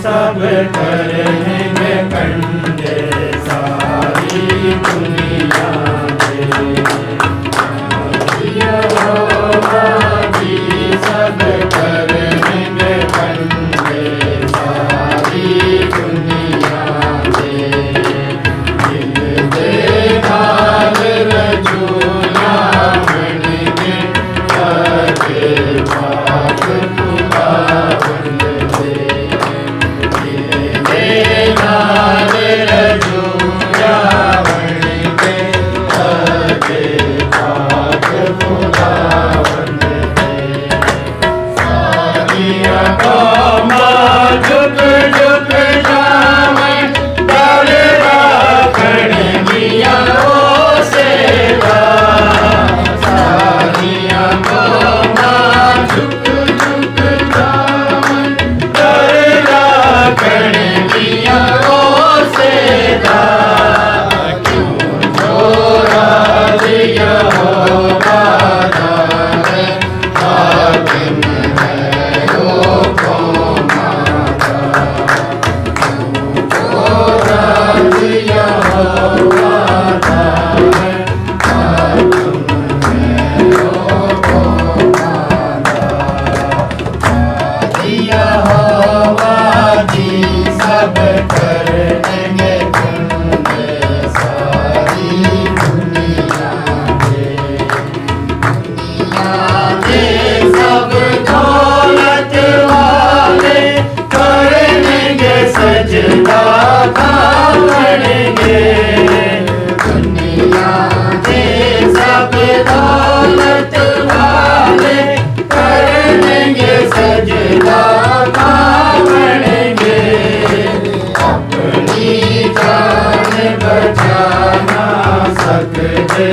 सब करेंगे कंडे सारी दुनिया में। यहोवा जी सब करेंगे कंडे सारी दुनिया में। दिल दे काल रजूला बनेंगे सके पाक खुदावंद से। दिल दे काल रजूला बनेंगे सके पाक खुदावंद से। सारिया कौमा झुक झुक जावन दर राखण मिया ओ सेवा। सारिया कौमा झुक झुक जावन दर राखण मिया ओ सेवा। क्यों जोरा दिया होगा दान हाकिम है ओ कौमा का। जोरा दिया होगा दान हाकिम है ओ कौमा का। दिया होगा जी सब करेंगे कंडे सारी दुनिया में। दुनिया में सब दौलत वाले करेंगे सजदा खावड़ेंगे। दुनिया में सब दौलत वाले करेंगे सजदा खावड़ेंगे। अपनी जान बचा ना सकते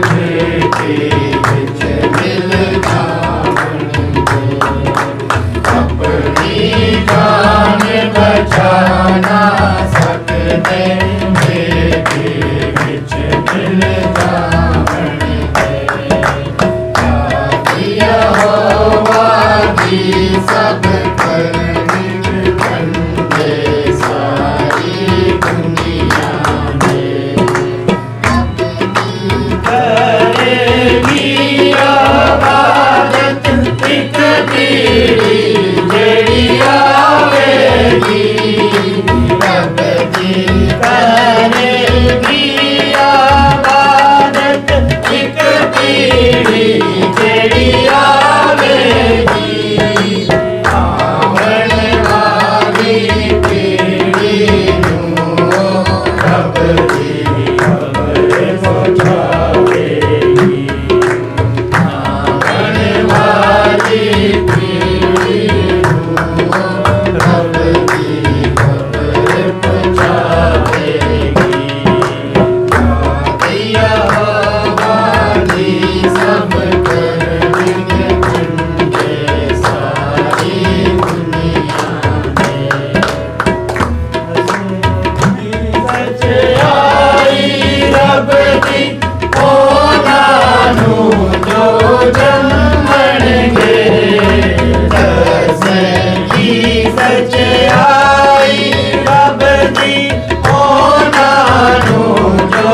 बेटी बिच मिल जावणगे। अपनी जान बचा ना सकते बेटी बिच मिल जावणगे। यहोवा जी सब करेंगे कंडे सारी दुनिया में। करेगी आबादत एक पीढ़ी जेड़ी आवेगी। रब जी करेगी आबादत एक पीढ़ी जेड़ी आवेगी। आवन वाली पीढ़ी नूं रब जी खबर पहुंचावेगी। आवन वाली पीढ़ी नूं रब जी खबर पहुंचावेगी। यहोवा जी सब करेंगे कंडे सारी दुनिया में। सच्चाई रब दी ओना नू जो जमणगे। दसगी सच्चाई रब दी ओना नू जो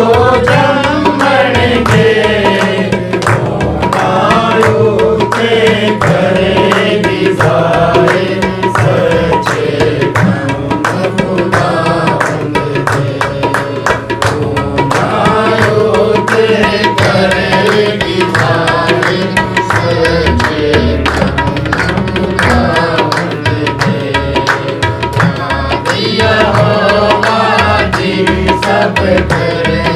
जमणगे। ओनारू के करेगी सारे सच्चे काम खुदावंद दे। ओनारू के करेगी सारे सच्चे काम खुदावंद दे। यहोवा जी सब करे